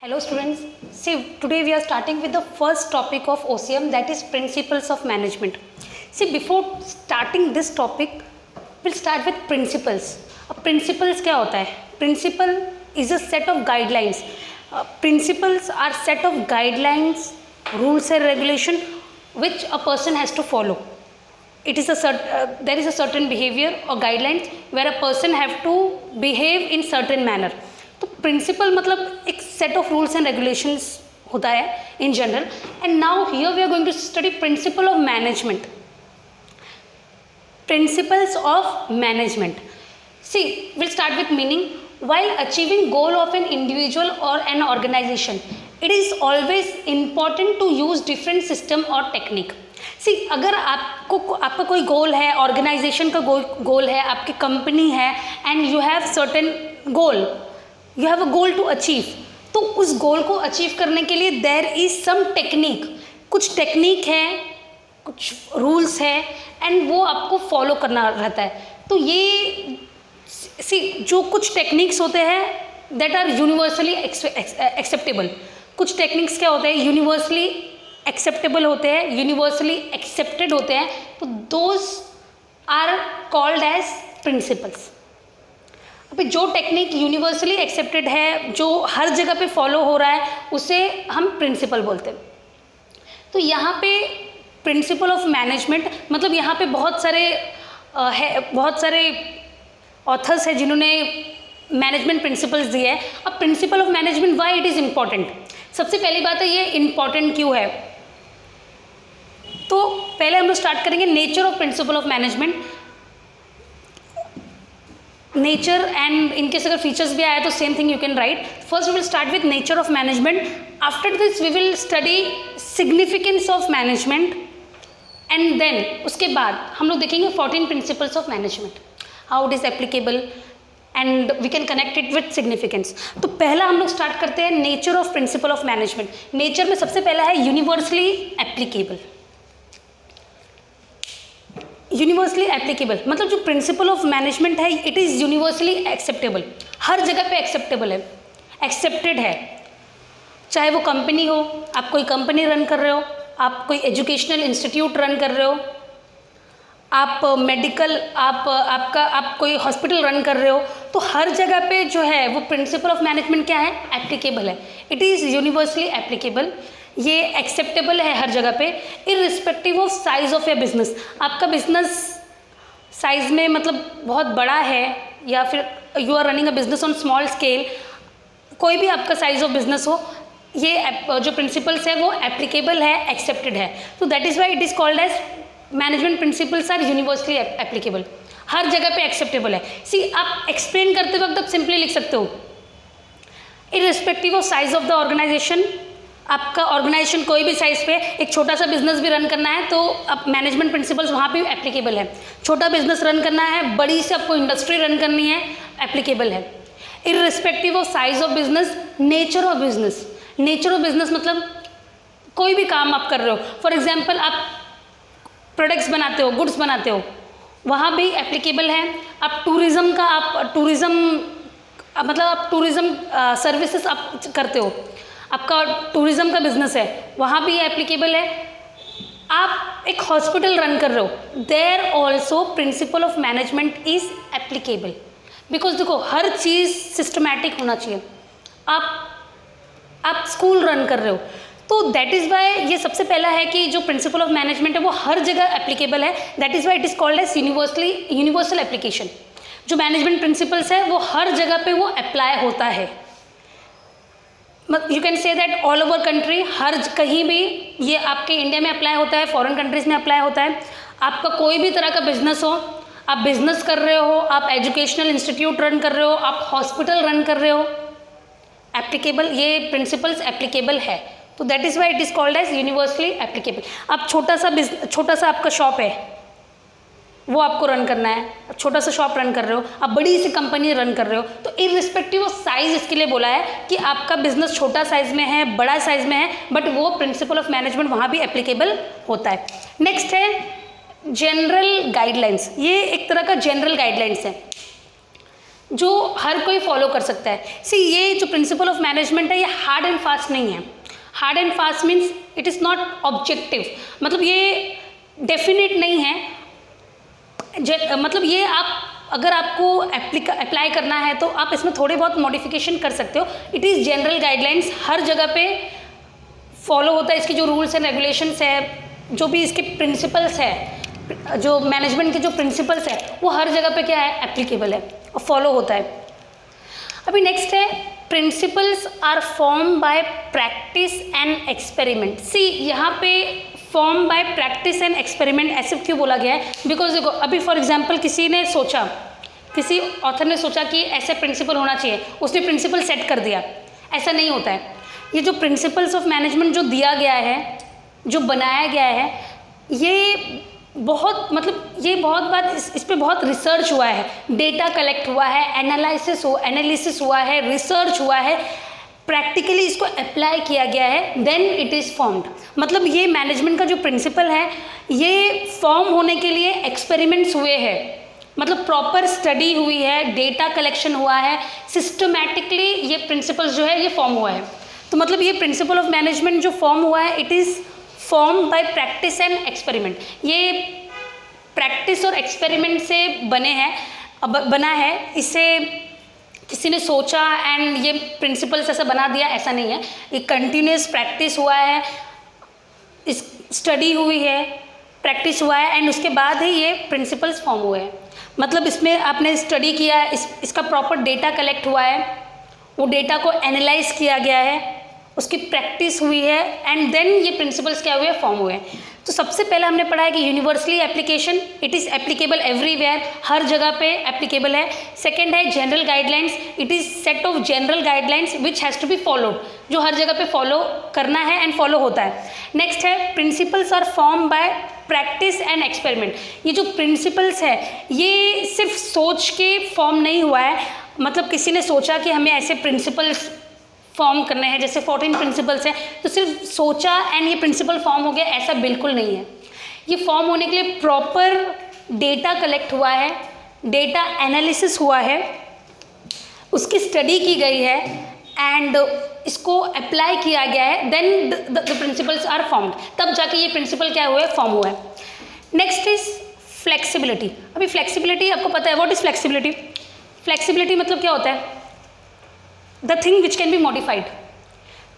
Hello students, see today we are starting with the first topic of OCM, that is principles of management. See, before starting this topic, we'll start with principles. अब principles क्या होता है? Principle is a set of guidelines. Principles are set of guidelines, rules and regulation which a person has to follow. It is there is a certain behavior or guidelines where a person have to behave in certain manner. तो principle मतलब एक set of rules and regulations होता है in general. And now here we are going to study principle of management. Principles of management, see will start with meaning. while achieving goal of an individual or an organization, it is always important to use different system or technique. सी अगर आपका कोई गोल है, organisation का गोल है, आपकी company है and you have certain goal, you have a goal to achieve, तो उस गोल को अचीव करने के लिए देयर इज सम टेक्निक, कुछ टेक्निक है, कुछ रूल्स है एंड वो आपको फॉलो करना रहता है. तो ये सी जो कुछ टेक्निक्स होते हैं दैट आर यूनिवर्सली एक्सेप्टेबल. कुछ टेक्निक्स क्या होते हैं, यूनिवर्सली एक्सेप्टेबल होते हैं, यूनिवर्सली एक्सेप्टेड होते हैं, तो those are called as principles. अभी जो टेक्निक यूनिवर्सली एक्सेप्टेड है, जो हर जगह पे फॉलो हो रहा है, उसे हम प्रिंसिपल बोलते हैं. तो यहाँ पे प्रिंसिपल ऑफ मैनेजमेंट मतलब यहाँ पे बहुत सारे ऑथर्स हैं जिन्होंने मैनेजमेंट प्रिंसिपल्स दिए हैं. अब principal of management why it is important. सबसे पहली बात है ये इम्पॉर्टेंट क्यों है. तो पहले हम लोग स्टार्ट करेंगे nature of principle of management. Nature and in case अगर फीचर्स भी आया तो same thing you can write. First we will start with nature of management. After this we will study significance of management and then उसके बाद हम लोग देखेंगे 14 principles of management, how it is applicable and we can connect it with significance. तो पहला हम लोग start करते हैं nature of principle of management. Nature में सबसे पहला है यूनिवर्सली एप्लीकेबल. यूनिवर्सली एप्लीकेबल मतलब जो प्रिंसिपल ऑफ मैनेजमेंट है इट इज़ यूनिवर्सली एक्सेप्टेबल, हर जगह पे एक्सेप्टेबल है, एक्सेप्टेड है. चाहे वो कंपनी हो, आप कोई कंपनी रन कर रहे हो, आप कोई एजुकेशनल इंस्टीट्यूट रन कर रहे हो, आप मेडिकल आप कोई हॉस्पिटल रन कर रहे हो, तो हर जगह पे जो है वो प्रिंसिपल ऑफ मैनेजमेंट क्या है, एप्लीकेबल है. इट इज़ यूनिवर्सली एप्लीकेबल, ये एक्सेप्टेबल है हर जगह पे irrespective of size of your business. आपका बिजनेस साइज में मतलब बहुत बड़ा है या फिर you are running a business on small scale, कोई भी आपका साइज ऑफ बिजनेस हो, ये जो प्रिंसिपल्स है वो एप्लीकेबल है, एक्सेप्टेड है. तो that is why it is called as management principles are universally applicable, हर जगह पे एक्सेप्टेबल है. सी आप एक्सप्लेन करते वक्त आप सिंपली लिख सकते हो irrespective of size of the organisation. आपका ऑर्गेनाइजेशन कोई भी साइज पे, एक छोटा सा बिजनेस भी रन करना है तो अब मैनेजमेंट प्रिंसिपल्स वहाँ पे एप्लीकेबल है. छोटा बिजनेस रन करना है, बड़ी से आपको इंडस्ट्री रन करनी है, एप्लीकेबल है. Irrespective of size of business, nature of business. Nature of business मतलब कोई भी काम आप कर रहे हो, फॉर एग्जाम्पल आप प्रोडक्ट्स बनाते हो, गुड्स बनाते हो, वहाँ भी एप्लीकेबल है. आप टूरिज़्म सर्विसेज आप करते हो, आपका टूरिज़्म का बिजनेस है, वहाँ भी एप्लीकेबल है. आप एक हॉस्पिटल रन कर रहे हो, there also principle of management is applicable. Because देखो हर चीज़ सिस्टमैटिक होना चाहिए. आप स्कूल रन कर रहे हो, तो दैट इज़ वाई ये सबसे पहला है कि जो प्रिंसिपल ऑफ मैनेजमेंट है वो हर जगह एप्लीकेबल है. That is why it is called as universal application. जो मैनेजमेंट प्रिंसिपल्स है वो हर जगह पे वो अप्लाई होता है. You can say that all over country, हर कहीं भी ये आपके इंडिया में अप्लाई होता है, फॉरेन कंट्रीज़ में अप्लाई होता है. आपका कोई भी तरह का बिजनेस हो, आप बिजनेस कर रहे हो, आप एजुकेशनल इंस्टीट्यूट रन कर रहे हो, आप हॉस्पिटल रन कर रहे हो, एप्लीकेबल, ये प्रिंसिपल्स एप्लीकेबल है. तो that is why it is called as universally applicable. आप छोटा सा आपका शॉप है, वो आपको रन करना है, छोटा सा शॉप रन कर रहे हो, आप बड़ी सी कंपनी रन कर रहे हो, तो इररिस्पेक्टिव ऑफ साइज इसके लिए बोला है कि आपका बिजनेस छोटा साइज में है, बड़ा साइज में है, बट वो प्रिंसिपल ऑफ मैनेजमेंट वहाँ भी एप्लीकेबल होता है. नेक्स्ट है जनरल गाइडलाइंस. ये एक तरह का जनरल गाइडलाइंस है. जो हर कोई फॉलो कर सकता है। सी ये जो प्रिंसिपल ऑफ मैनेजमेंट है ये हार्ड एंड फास्ट नहीं है। Hard and fast means it is not objective, मतलब ये डेफिनेट नहीं है। मतलब ये आप अगर आपको अप्लाई करना है तो आप इसमें थोड़े बहुत मॉडिफिकेशन कर सकते हो। इट इज़ जनरल गाइडलाइंस, हर जगह पे फॉलो होता है। इसके जो रूल्स एंड रेगुलेशंस है, जो भी इसके प्रिंसिपल्स है, जो मैनेजमेंट के जो प्रिंसिपल्स है, वो हर जगह पे क्या है, एप्लीकेबल है और फॉलो होता है। अभी नेक्स्ट है principles are form by practice and experiment. See यहाँ पे form by practice and experiment ऐसे क्यों बोला गया है? बिकॉज देखो अभी फॉर एग्जांपल किसी ऑथर ने सोचा कि ऐसे प्रिंसिपल होना चाहिए, उसने प्रिंसिपल सेट कर दिया, ऐसा नहीं होता है। ये जो प्रिंसिपल्स ऑफ मैनेजमेंट जो दिया गया है, जो बनाया गया है, ये बहुत बार इस पे बहुत रिसर्च हुआ है, डेटा कलेक्ट हुआ है, एनालिसिस हुआ है, रिसर्च हुआ है, प्रैक्टिकली इसको अप्लाई किया गया है, देन इट इज़ फॉर्म्ड। मतलब ये मैनेजमेंट का जो प्रिंसिपल है ये फॉर्म होने के लिए एक्सपेरिमेंट्स हुए हैं, मतलब प्रॉपर स्टडी हुई है, डेटा कलेक्शन हुआ है, सिस्टमैटिकली ये प्रिंसिपल्स जो है ये फॉर्म हुआ है। तो मतलब ये प्रिंसिपल ऑफ मैनेजमेंट जो फॉर्म हुआ है it is form by practice and experiment. ये प्रैक्टिस और एक्सपेरिमेंट से बना है, इसे किसी ने सोचा एंड ये प्रिंसिपल्स ऐसा बना दिया, ऐसा नहीं है। ये कंटिन्यूस प्रैक्टिस हुआ है, इस स्टडी हुई है, प्रैक्टिस हुआ है एंड उसके बाद ही ये प्रिंसिपल्स फॉर्म हुए हैं। मतलब इसमें आपने स्टडी किया है, इसका प्रॉपर डेटा कलेक्ट हुआ है, वो डेटा को एनालाइज किया गया है, उसकी प्रैक्टिस हुई है एंड देन ये प्रिंसिपल्स क्या हुए, फॉर्म हुए। तो सबसे पहले हमने पढ़ा है कि universally application, it is applicable everywhere, हर जगह पे एप्लीकेबल है। सेकंड है general guidelines, it is set of general guidelines which has to be followed, जो हर जगह पे फॉलो करना है एंड फॉलो होता है। नेक्स्ट है principles are form by practice and experiment. ये जो प्रिंसिपल्स है ये सिर्फ सोच के फॉर्म नहीं हुआ है, मतलब किसी ने सोचा कि हमें ऐसे प्रिंसिपल्स फॉर्म करने हैं, जैसे 14 प्रिंसिपल्स हैं, तो सिर्फ सोचा एंड ये प्रिंसिपल फॉर्म हो गया, ऐसा बिल्कुल नहीं है। ये फॉर्म होने के लिए प्रॉपर डेटा कलेक्ट हुआ है, डेटा एनालिसिस हुआ है, उसकी स्टडी की गई है एंड इसको अप्लाई किया गया है, then the principles are formed, तब जाके ये प्रिंसिपल क्या हुआ है, फॉर्म हुआ है। Next is flexibility. अभी फ्लेक्सिबिलिटी आपको पता है, व्हाट इज फ्लेक्सिबिलिटी? फ्लेक्सिबिलिटी मतलब क्या होता है? The thing which can be modified.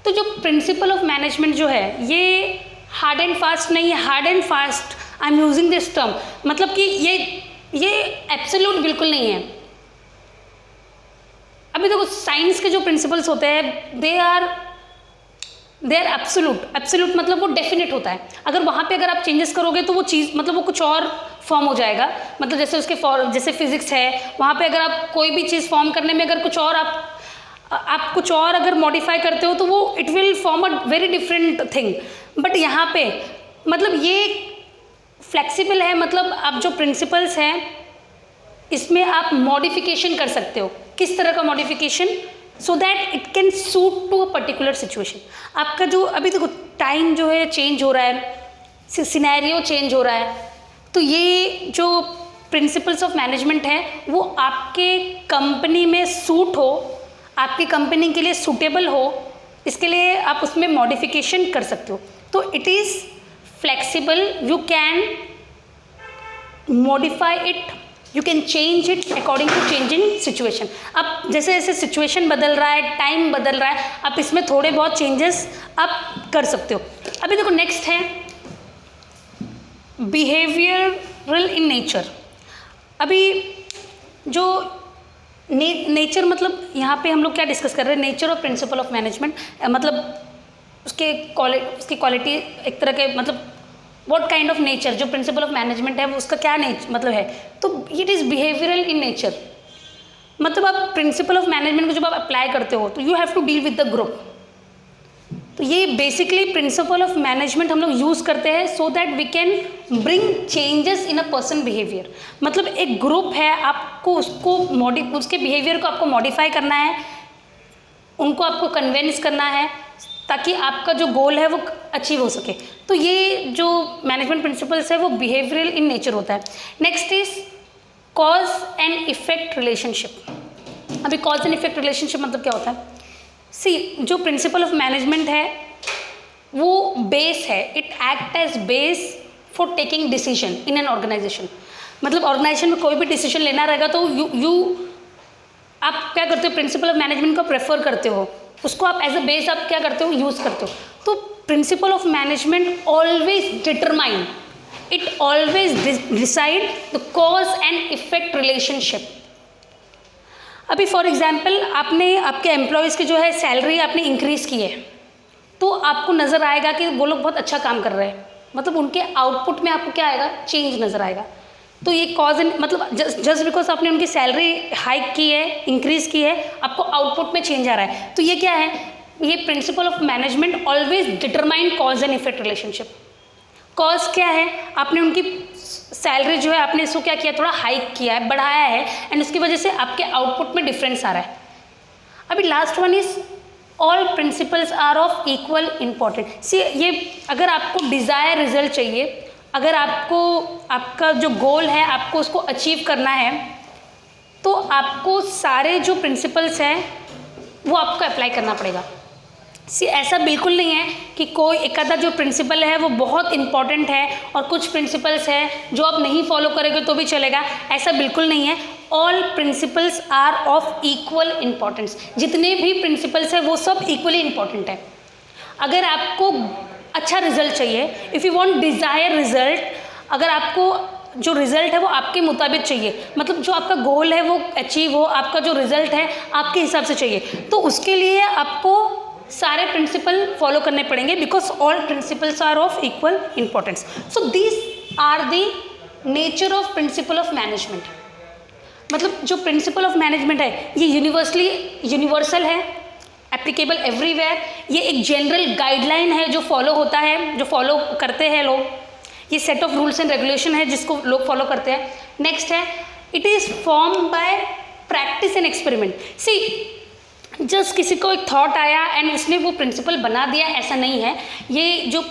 तो जो प्रिंसिपल ऑफ मैनेजमेंट जो है ये हार्ड एंड फास्ट नहीं है। Hard and fast, I am using this term, मतलब कि ये एब्सोल्यूट बिल्कुल नहीं है। अभी देखो साइंस के जो प्रिंसिपल्स होते हैं दे आर एब्सोल्यूट, मतलब वो डेफिनेट होता है। अगर वहाँ पे अगर आप चेंजेस करोगे तो वो चीज़ मतलब वो कुछ और फॉर्म हो जाएगा। मतलब जैसे फिजिक्स है, वहाँ पे अगर आप कोई भी चीज़ फॉर्म करने में अगर कुछ और आप कुछ और अगर मॉडिफाई करते हो तो वो it will form a very different thing. But यहाँ पे मतलब ये फ्लेक्सिबल है, मतलब आप जो प्रिंसिपल्स हैं इसमें आप मॉडिफिकेशन कर सकते हो। किस तरह का modification? So that it can suit to a particular situation. आपका जो अभी देखो टाइम जो है चेंज हो रहा है, सिनेरियो चेंज हो रहा है, तो ये जो प्रिंसिपल्स ऑफ मैनेजमेंट है वो आपके कंपनी में सूट हो, आपकी कंपनी के लिए सूटेबल हो, इसके लिए आप उसमें मॉडिफिकेशन कर सकते हो। तो it is flexible, you can modify it, you can change it according to changing situation. अब जैसे जैसे सिचुएशन बदल रहा है, टाइम बदल रहा है, आप इसमें थोड़े बहुत चेंजेस आप कर सकते हो। अभी देखो नेक्स्ट है बिहेवियरल इन नेचर। अभी जो नेचर मतलब यहाँ पे हम लोग क्या डिस्कस कर रहे हैं, नेचर और प्रिंसिपल ऑफ मैनेजमेंट, मतलब उसकी क्वालिटी एक तरह के मतलब व्हाट काइंड ऑफ नेचर, जो प्रिंसिपल ऑफ मैनेजमेंट है वो उसका क्या मतलब है, तो it is behavioural in nature. मतलब आप प्रिंसिपल ऑफ मैनेजमेंट को जब आप अप्लाई करते हो तो you have to deal with the group. तो ये बेसिकली प्रिंसिपल ऑफ मैनेजमेंट हम लोग यूज़ करते हैं so that we can bring changes in a person behaviour. मतलब एक ग्रुप है, आपको उसके बिहेवियर को आपको मॉडिफाई करना है, उनको आपको कन्विंस करना है ताकि आपका जो गोल है वो अचीव हो सके। तो ये जो मैनेजमेंट प्रिंसिपल्स है वो बिहेवियरल इन नेचर होता है। Next is cause and effect relationship. अभी कॉज एंड इफेक्ट रिलेशनशिप मतलब क्या होता है? सी, जो प्रिंसिपल ऑफ मैनेजमेंट है वो बेस है, it act as base for taking decision in an organisation. मतलब ऑर्गेनाइजेशन में कोई भी डिसीजन लेना रहेगा तो आप क्या करते हो, प्रिंसिपल ऑफ मैनेजमेंट को प्रेफर करते हो, उसको आप एज अ बेस आप क्या करते हो, यूज़ करते हो। तो principle of management always determine, it always decide the cause and effect relationship. अभी फॉर एग्जाम्पल आपने आपके एम्प्लॉयज़ की जो है सैलरी आपने इंक्रीज़ की है, तो आपको नज़र आएगा कि वो लोग बहुत अच्छा काम कर रहे हैं, मतलब उनके आउटपुट में आपको क्या आएगा, चेंज नज़र आएगा। तो ये कॉज एंड मतलब जस्ट बिकॉज आपने उनकी सैलरी हाइक की है, इंक्रीज़ की है, आपको आउटपुट में चेंज आ रहा है, तो ये क्या है, ये principle of management always determine cause and effect relationship. Cause क्या है, आपने उनकी सैलरी जो है आपने इसको क्या किया, थोड़ा हाइक किया है, बढ़ाया है, एंड उसकी वजह से आपके आउटपुट में डिफरेंस आ रहा है। अभी last one is all principles are of equal important. See, ये अगर आपको डिज़ायर रिजल्ट चाहिए, अगर आपको आपका जो गोल है आपको उसको अचीव करना है, तो आपको सारे जो प्रिंसिपल्स हैं वो आपको अप्लाई करना पड़ेगा। सी, ऐसा बिल्कुल नहीं है कि कोई एक आधा जो प्रिंसिपल है वो बहुत इंपॉर्टेंट है और कुछ प्रिंसिपल्स हैं जो आप नहीं फॉलो करोगे तो भी चलेगा, ऐसा बिल्कुल नहीं है। All principles are of equal importance. जितने भी प्रिंसिपल्स हैं वो सब इक्वली इम्पॉर्टेंट है। अगर आपको अच्छा रिजल्ट चाहिए, if you want desire result, अगर आपको जो रिजल्ट है वो आपके मुताबिक चाहिए, मतलब जो आपका गोल है वो अचीव हो, आपका जो रिजल्ट है आपके हिसाब से चाहिए, तो उसके लिए आपको सारे प्रिंसिपल फॉलो करने पड़ेंगे, because all principles are of equal importance. So this are the nature of principle of management. मतलब जो प्रिंसिपल ऑफ मैनेजमेंट है ये यूनिवर्सल है, एप्लीकेबल एवरीवेयर। ये एक जनरल गाइडलाइन है जो फॉलो होता है, जो फॉलो करते हैं लोग। ये set of rules and regulation है जिसको लोग फॉलो करते हैं। नेक्स्ट है, it is form by practice and experiment. See, just किसी को एक थॉट आया एंड उसने वो प्रिंसिपल बना दिया, ऐसा नहीं है। ये जो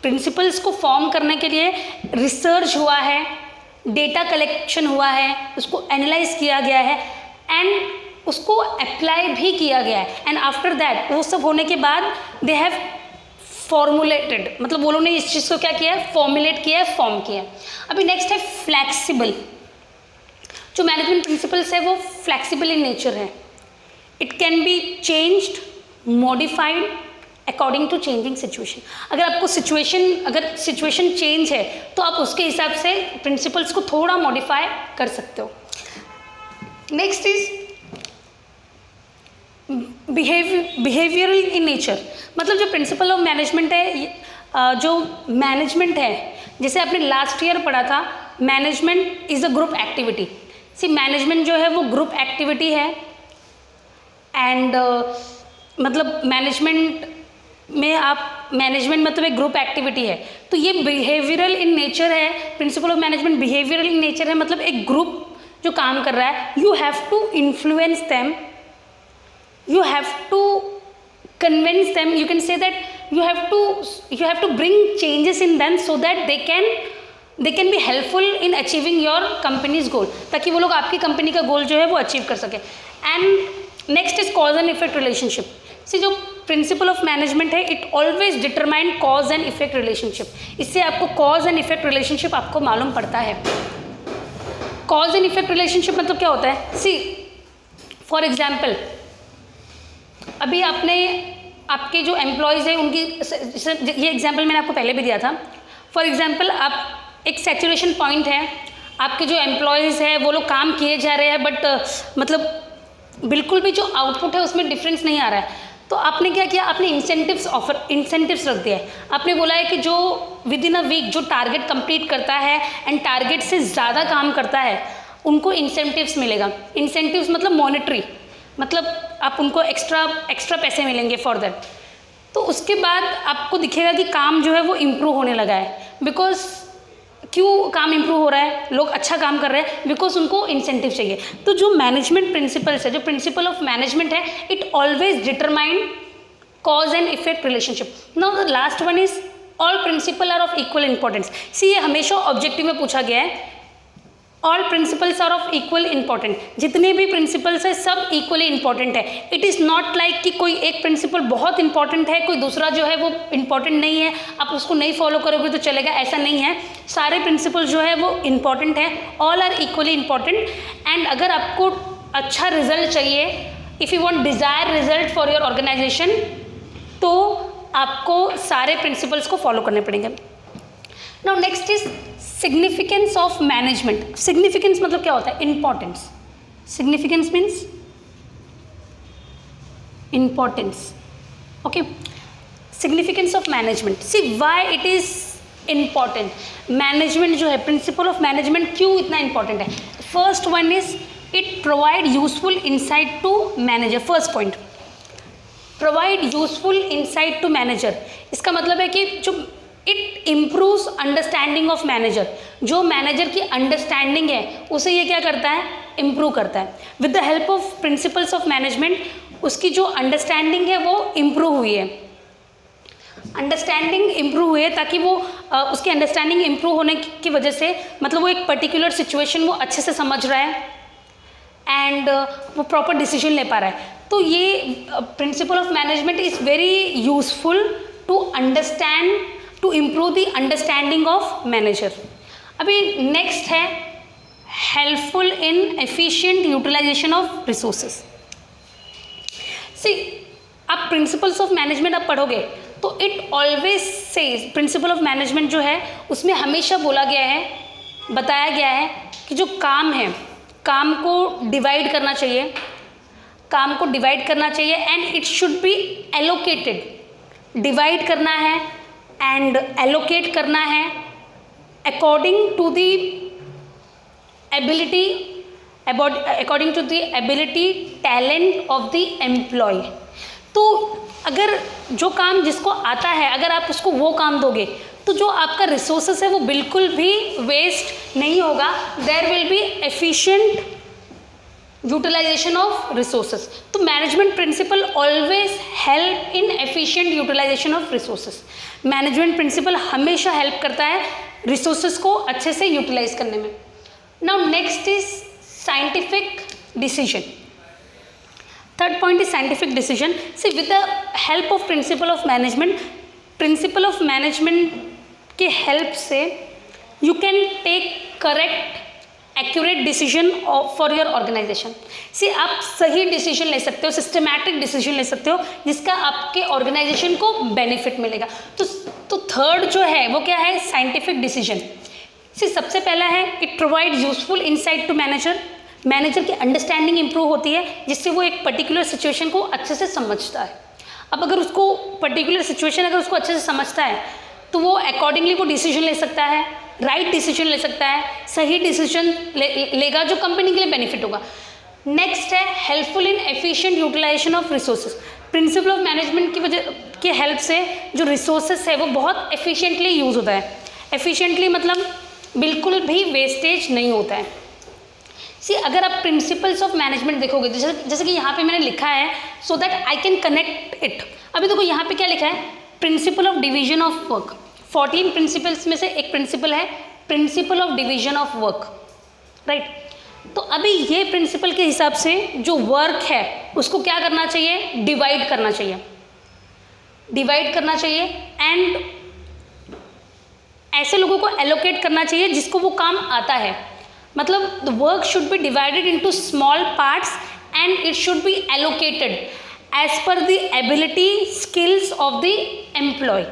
प्रिंसिपल्स को फॉर्म करने के लिए रिसर्च हुआ है, डेटा कलेक्शन हुआ है, उसको एनालाइज किया गया है एंड उसको अप्लाई भी किया गया है, एंड आफ्टर दैट वो सब होने के बाद दे हैव फॉर्मुलेटेड, मतलब वो लोगों ने इस चीज़ को क्या किया है, फॉर्मुलेट किया है, फॉर्म किया है। अभी नेक्स्ट है फ्लैक्सिबल। जो मैनेजमेंट प्रिंसिपल्स है वो फ्लैक्सिबल इन नेचर है। It can be changed, modified according to changing situation. अगर सिचुएशन चेंज है तो आप उसके हिसाब से प्रिंसिपल्स को थोड़ा मॉडिफाई कर सकते हो। Next is behavioural in nature. मतलब जो प्रिंसिपल ऑफ मैनेजमेंट है, जो मैनेजमेंट है, जैसे आपने लास्ट ईयर पढ़ा था, management is a group activity. See, management जो है वो ग्रुप एक्टिविटी है एंड मतलब मैनेजमेंट में आप मैनेजमेंट मतलब एक ग्रुप एक्टिविटी है, तो ये बिहेवियरल इन नेचर है। Principle of management behavioural in nature है, मतलब एक ग्रुप जो काम कर रहा है, you have to influence them, you have to convince them, you can say that you have to bring changes in them so that they can be helpful in achieving your company's goal, ताकि वो लोग आपकी company का गोल जो है वो achieve कर सके। And next is cause and effect relationship. See, जो प्रिंसिपल ऑफ मैनेजमेंट है it always determine cause and effect relationship. इससे आपको कॉज एंड इफेक्ट रिलेशनशिप आपको मालूम पड़ता है। कॉज एंड इफेक्ट रिलेशनशिप मतलब क्या होता है? सी, फॉर एग्जाम्पल अभी आपके जो एम्प्लॉयज़ हैं उनकी, ये एग्जांपल मैंने आपको पहले भी दिया था। फॉर एग्जांपल आप एक सैचुरेशन पॉइंट है, आपके जो एम्प्लॉयज़ हैं वो लोग काम किए जा रहे हैं बट मतलब बिल्कुल भी जो आउटपुट है उसमें डिफरेंस नहीं आ रहा है, तो आपने क्या किया, आपने इंसेंटिव्स रख दिया है। आपने बोला है कि जो विद इन अ वीक जो टारगेट कंप्लीट करता है एंड टारगेट से ज़्यादा काम करता है उनको इंसेंटिव्स मिलेगा। इंसेंटिव्स मतलब मॉनेटरी, मतलब आप उनको एक्स्ट्रा पैसे मिलेंगे फॉर दैट। तो उसके बाद आपको दिखेगा कि काम जो है वो इम्प्रूव होने लगा है। बिकॉज क्यों काम इम्प्रूव हो रहा है, लोग अच्छा काम कर रहे हैं, बिकॉज उनको इंसेंटिव चाहिए। तो जो मैनेजमेंट प्रिंसिपल्स है, जो प्रिंसिपल ऑफ मैनेजमेंट है, it always determine cause and effect relationship. Now the last one is all principle are of equal importance. See, ये हमेशा ऑब्जेक्टिव में पूछा गया है all principles are of equal important, जितने भी प्रिंसिपल्स है सब इक्वली इंपॉर्टेंट है। इट इज़ नॉट लाइक कि कोई एक प्रिंसिपल बहुत इंपॉर्टेंट है, कोई दूसरा जो है वो इंपॉर्टेंट नहीं है, आप उसको नहीं फॉलो करोगे तो चलेगा, ऐसा नहीं है। सारे प्रिंसिपल जो है वो इंपॉर्टेंट है, all are equally important. And अगर आपको अच्छा रिजल्ट चाहिए, if you want desire result for your organisation, तो आपको सारे प्रिंसिपल्स को फॉलो करने पड़ेंगे। Now next is significance of management. Significance मतलब क्या होता है? Importance. Significance means importance. Okay, significance of management. See why it is important. Management जो है, प्रिंसिपल ऑफ मैनेजमेंट क्यों इतना इंपॉर्टेंट है? First one is it provide useful insight to manager. First point, provide useful insight to manager. इसका मतलब है कि जो it improves understanding of manager, जो मैनेजर की अंडरस्टैंडिंग है उसे ये क्या करता है? इम्प्रूव करता है। With the help of principles of management उसकी जो अंडरस्टैंडिंग है वो इम्प्रूव हुई है, अंडरस्टैंडिंग इम्प्रूव हुई है, ताकि वो उसकी अंडरस्टैंडिंग इम्प्रूव होने की वजह से मतलब वो एक पर्टिकुलर सिचुएशन वो अच्छे से समझ रहा है एंड वो प्रॉपर डिसीजन ले पा रहा है। तो ये principle of management is very useful to understand, to improve the understanding of manager. अभी नेक्स्ट है helpful in efficient utilisation of resources. See, आप प्रिंसिपल्स ऑफ मैनेजमेंट आप पढ़ोगे तो it always says, principle of management जो है उसमें हमेशा बोला गया है, बताया गया है कि जो काम है, काम को डिवाइड करना चाहिए, काम को डिवाइड करना चाहिए and it should be allocated. Divide करना है एंड एलोकेट करना है according to the ability, according to the ability talent of the employee. तो अगर जो काम जिसको आता है अगर आप उसको वो काम दोगे तो जो आपका रिसोर्सेस है वो बिल्कुल भी वेस्ट नहीं होगा। There will be efficient utilisation of resources. तो management principle always help in efficient utilisation of resources. Management principle हमेशा हेल्प करता है रिसोर्सेज को अच्छे से यूटिलाइज करने में। Now next is scientific decision. Third point is scientific decision. See, with the help of principle of management, principle of management के help से you can take correct accurate decision for your organisation. See, आप सही decision ले सकते हो, systematic decision ले सकते हो जिसका आपके ऑर्गेनाइजेशन को बेनिफिट मिलेगा। तो थर्ड जो है वो क्या है? Scientific decision. सी, सबसे पहला है it provide useful insight to manager. Manager की अंडरस्टैंडिंग इंप्रूव होती है जिससे वो एक पर्टिकुलर सिचुएशन को अच्छे से समझता है। अब अगर उसको पर्टिकुलर सिचुएशन अगर उसको अच्छे से समझता है तो वो अकॉर्डिंगली वो डिसीजन ले सकता है, राइट डिसीजन ले सकता है, सही डिसीजन लेगा जो कंपनी के लिए बेनिफिट होगा। नेक्स्ट है helpful in efficient utilisation of resources. Principle of management की वजह की हेल्प से जो रिसोर्सेज है वो बहुत एफिशिएंटली यूज़ होता है। एफिशिएंटली मतलब बिल्कुल भी वेस्टेज नहीं होता है। सी, अगर आप प्रिंसिपल्स ऑफ मैनेजमेंट देखोगे जैसे कि यहाँ पे मैंने लिखा है so that I can connect it. अभी देखो यहाँ पे क्या लिखा है? Principle of division of work. 14 principles में से एक प्रिंसिपल है principle of division of work, right. तो अभी ये प्रिंसिपल के हिसाब से जो वर्क है उसको क्या करना चाहिए? डिवाइड करना चाहिए, डिवाइड करना चाहिए एंड ऐसे लोगों को एलोकेट करना चाहिए जिसको वो काम आता है। मतलब the work should be divided into small parts and it should be allocated as per the ability skills of the employee.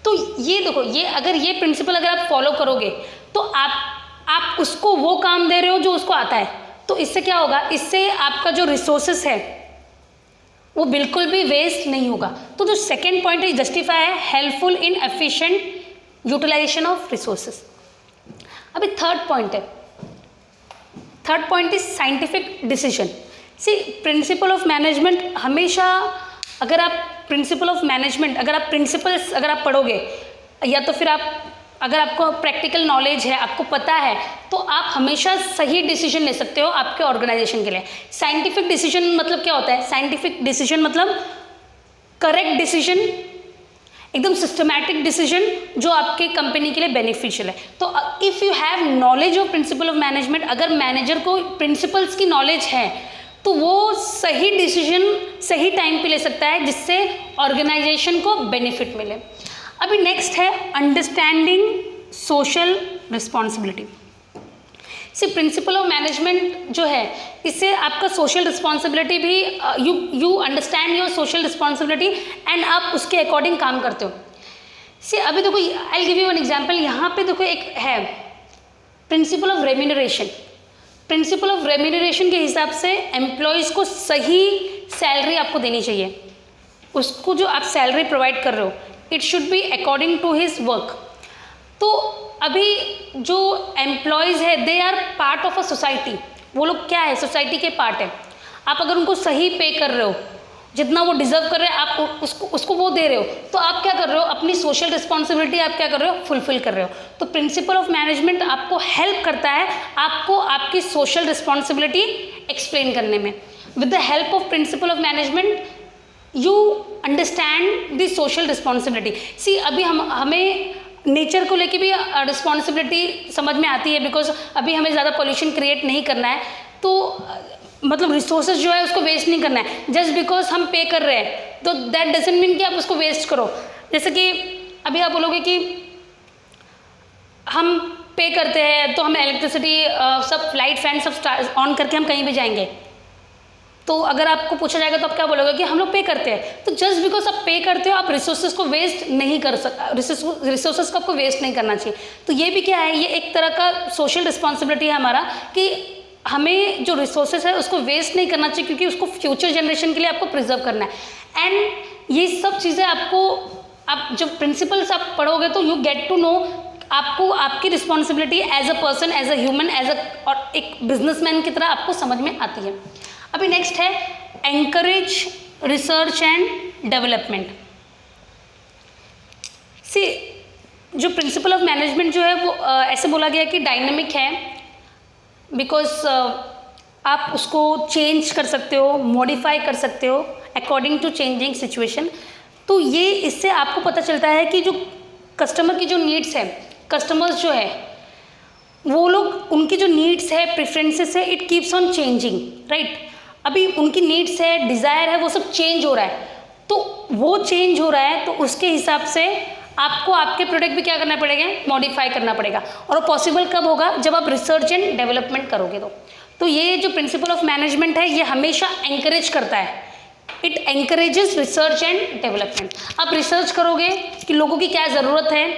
तो ये देखो, ये अगर ये प्रिंसिपल अगर आप फॉलो करोगे तो आप उसको वो काम दे रहे हो जो उसको आता है। तो इससे क्या होगा? इससे आपका जो रिसोर्सेस है वो बिल्कुल भी वेस्ट नहीं होगा। तो जो सेकेंड पॉइंट है जस्टिफाई है helpful in efficient utilisation of resources. अभी थर्ड पॉइंट है, third point is scientific decision. See, principle of management हमेशा अगर आप प्रिंसिपल ऑफ मैनेजमेंट अगर आप प्रिंसिपल्स अगर आप पढ़ोगे या तो फिर आप अगर आपको प्रैक्टिकल नॉलेज है, आपको पता है, तो आप हमेशा सही डिसीजन ले सकते हो आपके ऑर्गेनाइजेशन के लिए। साइंटिफिक डिसीजन मतलब क्या होता है? साइंटिफिक डिसीजन मतलब करेक्ट डिसीजन एकदम सिस्टमैटिक डिसीजन जो आपके कंपनी के लिए बेनिफिशियल है। तो if you have knowledge of principle of management, अगर मैनेजर को प्रिंसिपल्स की नॉलेज है तो वो सही डिसीजन सही टाइम पे ले सकता है जिससे ऑर्गेनाइजेशन को बेनिफिट मिले। अभी नेक्स्ट है understanding social responsibility. See principle of management जो है इससे आपका सोशल रिस्पॉन्सिबिलिटी भी you understand your social responsibility and आप उसके अकॉर्डिंग काम करते हो। सी अभी देखो I give you an example, यहाँ पे देखो एक है principle of remuneration. Principle of remuneration के हिसाब से एम्प्लॉयज़ को सही सैलरी आपको देनी चाहिए। उसको जो आप सैलरी प्रोवाइड कर रहे हो it should be according to his work. तो अभी जो एम्प्लॉयज़ है they are part of a society, वो लोग क्या है सोसाइटी के पार्ट है। आप अगर उनको सही पे कर रहे हो, जितना वो डिजर्व कर रहे हैं आप उसको वो दे रहे हो, तो आप क्या कर रहे हो, अपनी सोशल रिस्पॉन्सिबिलिटी आप क्या कर रहे हो, फुलफिल कर रहे हो। तो प्रिंसिपल ऑफ मैनेजमेंट आपको हेल्प करता है आपको आपकी सोशल रिस्पॉन्सिबिलिटी एक्सप्लेन करने में। With the help of principle of management you understand the social responsibility. See अभी हमें नेचर को लेके भी रिस्पॉन्सिबिलिटी समझ में आती है, बिकॉज अभी हमें ज़्यादा पोल्यूशन क्रिएट नहीं करना है, तो मतलब रिसोर्सेज जो है उसको वेस्ट नहीं करना है। जस्ट बिकॉज हम पे कर रहे हैं तो दैट डजंट मीन कि आप उसको वेस्ट करो। जैसे कि अभी आप बोलोगे कि हम पे करते हैं तो हम इलेक्ट्रिसिटी सब लाइट फैन सब ऑन करके हम कहीं भी जाएंगे, तो अगर आपको पूछा जाएगा तो आप क्या बोलोगे कि हम लोग पे करते हैं। तो जस्ट बिकॉज आप पे करते हो आप रिसोर्सेज को वेस्ट नहीं कर रिसोर्सेज को आपको वेस्ट नहीं करना चाहिए। तो ये भी क्या है, ये एक तरह का सोशल रिस्पॉन्सिबिलिटी है हमारा कि हमें जो रिसोर्सेज है उसको वेस्ट नहीं करना चाहिए, क्योंकि उसको फ्यूचर जनरेशन के लिए आपको प्रिजर्व करना है। एंड ये सब चीज़ें आपको आप जब प्रिंसिपल्स आप पढ़ोगे तो यू गेट टू नो आपको आपकी responsibility as a person, as a human, और एक बिजनेसमैन की तरह आपको समझ में आती है। अभी नेक्स्ट है एंकरेज रिसर्च एंड डेवलपमेंट। सी जो प्रिंसिपल ऑफ मैनेजमेंट जो है वो ऐसे बोला गया कि डायनेमिक है, बिकॉज आप उसको चेंज कर सकते हो, मॉडिफाई कर सकते हो अकॉर्डिंग टू चेंजिंग सिचुएशन। तो ये इससे आपको पता चलता है कि जो कस्टमर की जो नीड्स है, कस्टमर्स जो है वो लोग उनकी जो नीड्स है, प्रेफरेंसेस है, it keeps on changing, right. अभी उनकी नीड्स है, डिज़ायर है, वो सब चेंज हो रहा है। तो वो चेंज हो रहा है तो उसके हिसाब से आपको आपके प्रोडक्ट भी क्या करना पड़ेगा, मॉडिफाई करना पड़ेगा। और वो पॉसिबल कब होगा, जब आप रिसर्च एंड डेवलपमेंट करोगे। तो ये जो प्रिंसिपल ऑफ मैनेजमेंट है ये हमेशा एंकरेज करता है, इट एंकरेजेस रिसर्च एंड डेवलपमेंट। आप रिसर्च करोगे कि लोगों की क्या ज़रूरत है,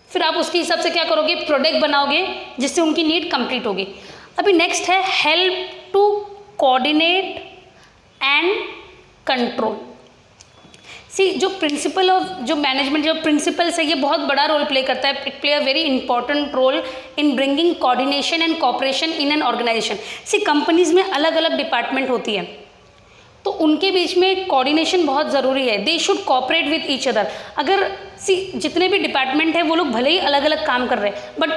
फिर आप उसके हिसाब से क्या करोगे, प्रोडक्ट बनाओगे जिससे उनकी नीड कंप्लीट होगी। अभी नेक्स्ट है help to coordinate and control. See जो प्रिंसिपल ऑफ जो मैनेजमेंट जो प्रिंसिपल्स है ये बहुत बड़ा रोल प्ले करता है। It play a very important role in bringing coordination and cooperation in an organisation. See companies में अलग अलग डिपार्टमेंट होती है, तो उनके बीच में कोऑर्डिनेशन बहुत ज़रूरी है। They should cooperate with each other. अगर सी जितने भी डिपार्टमेंट हैं वो लोग भले ही अलग अलग काम कर रहे हैं, बट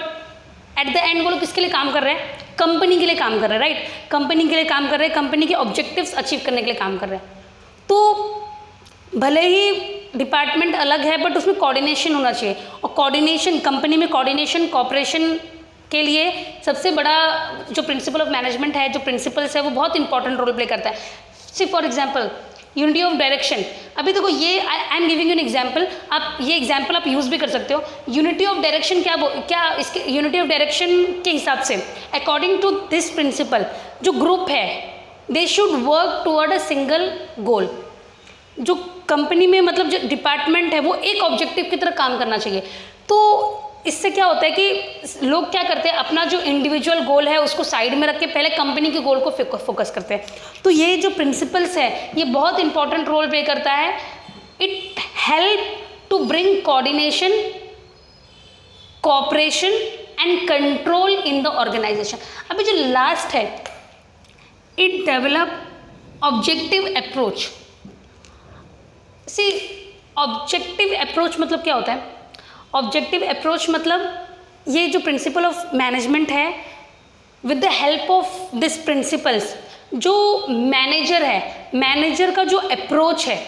एट द एंड वो लोग किसके लिए काम कर रहे हैं, कंपनी के लिए काम कर रहे हैं, राइट। कंपनी के लिए काम कर रहे हैं, कंपनी के ऑब्जेक्टिव्स अचीव करने के लिए काम कर रहे हैं। तो भले ही डिपार्टमेंट अलग है बट उसमें कोऑर्डिनेशन होना चाहिए। और कोऑर्डिनेशन कंपनी में कोऑर्डिनेशन कोऑपरेशन के लिए सबसे बड़ा जो प्रिंसिपल ऑफ मैनेजमेंट है, जो प्रिंसिपल्स है, वो बहुत इंपॉर्टेंट रोल प्ले करता है। See for example unity of direction. अभी देखो ये I am giving an example, आप ये एग्जाम्पल आप यूज़ भी कर सकते हो। यूनिटी ऑफ डायरेक्शन क्या इसके यूनिटी ऑफ डायरेक्शन के हिसाब से अकॉर्डिंग टू दिस प्रिंसिपल जो ग्रुप है they should work toward a single गोल। जो कंपनी में मतलब जो डिपार्टमेंट है वो एक ऑब्जेक्टिव की तरह काम करना चाहिए। तो इससे क्या होता है कि लोग क्या करते हैं, अपना जो इंडिविजुअल गोल है उसको साइड में रख के पहले कंपनी के गोल को फोकस करते हैं। तो ये जो प्रिंसिपल्स है ये बहुत इंपॉर्टेंट रोल प्ले करता है। It help to bring coordination, cooperation and control in the organisation. अभी जो लास्ट है, it develop objective approach. See objective approach मतलब क्या होता है, ऑब्जेक्टिव अप्रोच मतलब ये जो प्रिंसिपल ऑफ मैनेजमेंट है, with the help of this principles जो मैनेजर है, मैनेजर का जो अप्रोच है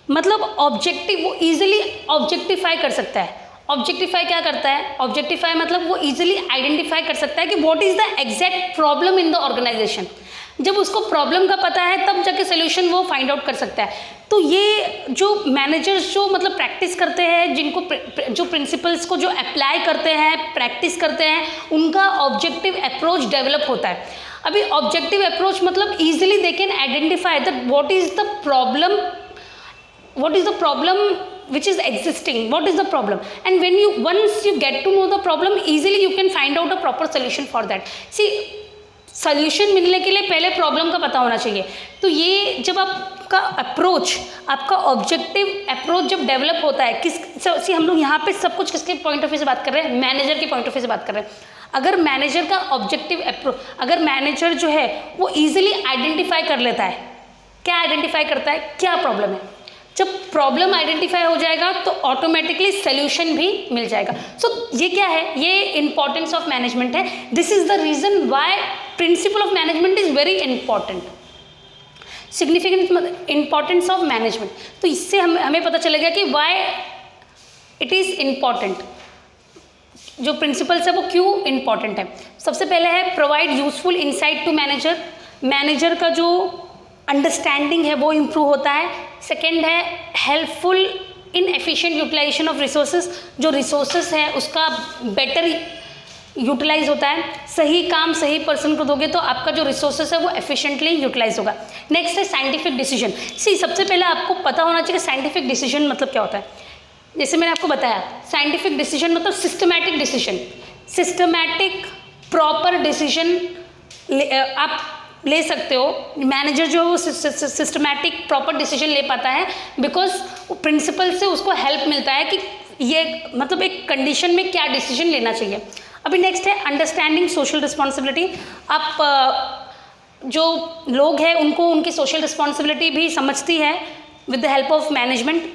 मतलब ऑब्जेक्टिव, वो इजीली ऑब्जेक्टिफाई कर सकता है। ऑब्जेक्टिफाई क्या करता है? ऑब्जेक्टिफाई मतलब वो इजीली आइडेंटिफाई कर सकता है कि what is the exact problem in the organisation. जब उसको प्रॉब्लम का पता है तब जाके सोल्यूशन वो फाइंड आउट कर सकता है। तो ये जो मैनेजर्स जो मतलब प्रैक्टिस करते हैं, जिनको जो प्रिंसिपल्स को जो अप्लाई करते हैं, प्रैक्टिस करते हैं, उनका ऑब्जेक्टिव अप्रोच डेवलप होता है। अभी ऑब्जेक्टिव अप्रोच मतलब easily they can identify that what is the problem, what is the problem which is existing, what is the problem, and when you once you get to know the problem easily you can find out a proper solution for that. See, solution मिलने के लिए पहले problem का पता होना चाहिए। तो ये जब आपका अप्रोच, आपका ऑब्जेक्टिव अप्रोच जब डेवलप होता है, किस हम लोग यहाँ पे सब कुछ किसके पॉइंट ऑफ व्यू से बात कर रहे हैं? मैनेजर के पॉइंट ऑफ व्यू से बात कर रहे हैं। अगर मैनेजर का ऑब्जेक्टिव अप्रोच, अगर मैनेजर जो है वो इजीली आइडेंटिफाई कर लेता है, क्या आइडेंटिफाई करता है, क्या प्रॉब्लम है, जब प्रॉब्लम आइडेंटिफाई हो जाएगा तो ऑटोमेटिकली सोल्यूशन भी मिल जाएगा। सो ये क्या है? ये इंपॉर्टेंस ऑफ मैनेजमेंट है। This is the reason why principle of management is very important. Significant importance of management, तो इससे हमें पता चलेगा कि व्हाई इट इज इम्पॉर्टेंट। जो प्रिंसिपल्स है वो क्यों इंपॉर्टेंट है? सबसे पहले है provide useful insight to manager, manager का जो अंडरस्टैंडिंग है वो इम्प्रूव होता है। सेकेंड है helpful in efficient utilisation of resources, जो रिसोर्सेज है उसका बेटर यूटिलाइज होता है। सही काम सही पर्सन को दोगे तो आपका जो रिसोर्सेज है वो एफिशिएंटली यूटिलाइज होगा। नेक्स्ट है साइंटिफिक डिसीजन। सी, सबसे पहले आपको पता होना चाहिए साइंटिफिक डिसीजन मतलब क्या होता है। जैसे मैंने आपको बताया, साइंटिफिक डिसीजन मतलब systematic decision, systematic proper decision आप ले सकते हो। मैनेजर जो है वो सिस्टमैटिक प्रॉपर डिसीजन ले पाता है बिकॉज प्रिंसिपल से उसको हेल्प मिलता है कि ये मतलब एक कंडीशन में क्या डिसीजन लेना चाहिए। अभी नेक्स्ट है अंडरस्टैंडिंग सोशल रिस्पॉन्सिबिलिटी। आप जो लोग हैं उनको उनकी सोशल रिस्पॉन्सिबिलिटी भी समझती है with the help of management.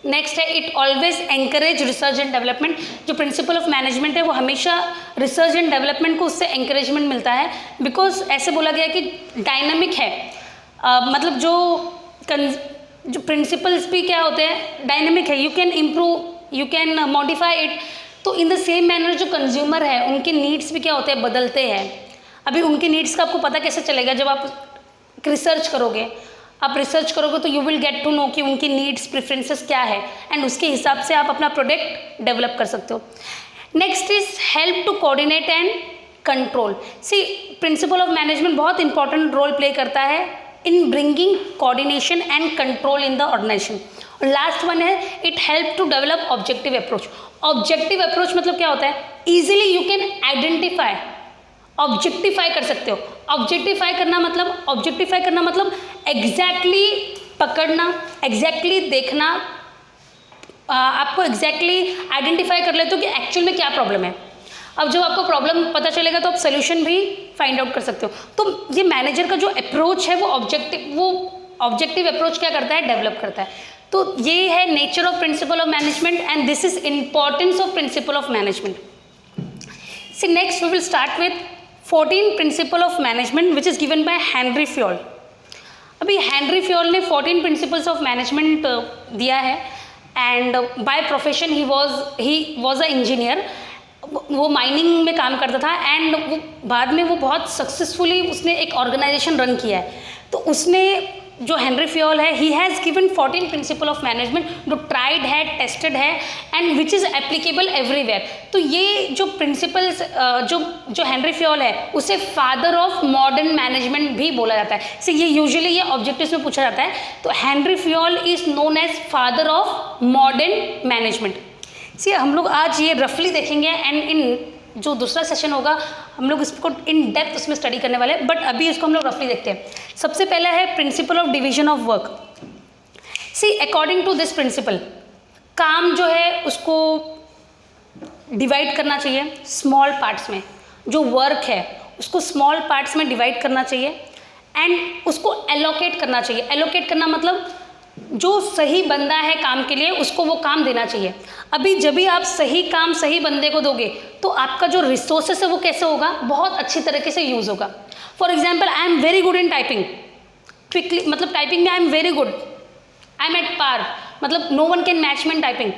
Next है it always encourage research and development. जो प्रिंसिपल ऑफ मैनेजमेंट है वो हमेशा रिसर्च एंड डेवलपमेंट को उससे एंकरेजमेंट मिलता है बिकॉज ऐसे बोला गया कि डायनामिक है। मतलब जो प्रिंसिपल्स भी क्या होते हैं, डायनामिक है, you can improve, you can modify it. तो इन द सेम मैनर जो कंज्यूमर है उनके नीड्स भी क्या होते हैं, बदलते हैं। अभी उनके नीड्स का आपको पता कैसे चलेगा? जब आप रिसर्च करोगे, आप रिसर्च करोगे तो you will get to know कि उनकी नीड्स प्रेफरेंसेस क्या है एंड उसके हिसाब से आप अपना प्रोडक्ट डेवलप कर सकते हो। Next is help to coordinate and control. See, principle of management बहुत इंपॉर्टेंट रोल प्ले करता है in bringing coordination and control in the organisation. और लास्ट वन है it help to develop objective approach. Objective approach मतलब क्या होता है? Easily you can identify, objectify कर सकते हो। ऑब्जेक्टिफाई करना मतलब एग्जैक्टली पकड़ना, एग्जैक्टली देखना, आपको एग्जैक्टली आइडेंटिफाई कर लेते हो कि एक्चुअल में क्या प्रॉब्लम है। अब जब आपको प्रॉब्लम पता चलेगा तो आप सोल्यूशन भी फाइंड आउट कर सकते हो। तो ये मैनेजर का जो अप्रोच है वो ऑब्जेक्टिव अप्रोच क्या करता है, डेवलप करता है। तो ये है nature of principle of management and this is importance of principle of management. See, next we will start with 14 principle of management which is given by Henry Fayol. अभी Henry Fayol ने 14 principles of management दिया है and by profession he was a engineer. वो mining में काम करता था and वो बाद में वो बहुत सक्सेसफुली उसने एक ऑर्गेनाइजेशन रन किया है। तो उसने जो हेनरी फ्योल है he has given 14 principle of management जो ट्राइड है, टेस्टेड है and which is applicable everywhere. तो ये जो प्रिंसिपल्स जो हेनरी फ्योल है उसे फादर ऑफ मॉडर्न मैनेजमेंट भी बोला जाता है। सो ये यूजुअली ये ऑब्जेक्टिव्स में पूछा जाता है। तो Henri Fayol is known as father of modern management. See, हम लोग आज ये रफली देखेंगे एंड इन जो दूसरा सेशन होगा हम लोग इसको इन डेप्थ उसमें स्टडी करने वाले हैं, बट अभी इसको हम लोग रफली देखते हैं। सबसे पहला है principle of division of work. See, according to this principle काम जो है उसको डिवाइड करना चाहिए स्मॉल पार्ट्स में। जो वर्क है उसको स्मॉल पार्ट्स में डिवाइड करना चाहिए एंड उसको एलोकेट करना चाहिए। एलोकेट करना मतलब जो सही बंदा है काम के लिए उसको वो काम देना चाहिए। अभी जब भी आप सही काम सही बंदे को दोगे तो आपका जो रिसोर्सेस है वो कैसे होगा, बहुत अच्छी तरीके से यूज़ होगा। For example, I am very good in typing, quickly मतलब टाइपिंग में I am very good, I am at par, मतलब no one can match me in typing,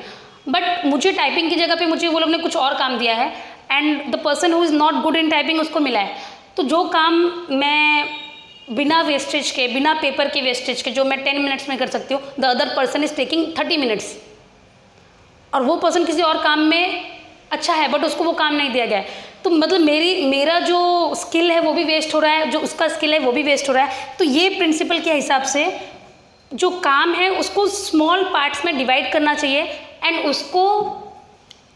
but मुझे टाइपिंग की जगह पे मुझे वो लोग ने कुछ और काम दिया है and the person who is not good in typing उसको मिला है। तो जो काम मैं बिना वेस्टेज के, बिना पेपर के वेस्टेज के, जो मैं 10 मिनट्स में कर सकती हूँ, the other person is taking 30 minutes, और वो पर्सन किसी और काम में अच्छा है बट उसको वो काम नहीं दिया गया है। तो मतलब मेरा जो स्किल है वो भी वेस्ट हो रहा है, जो उसका स्किल है वो भी वेस्ट हो रहा है। तो ये प्रिंसिपल के हिसाब से जो काम है उसको स्मॉल पार्ट्स में डिवाइड करना चाहिए एंड उसको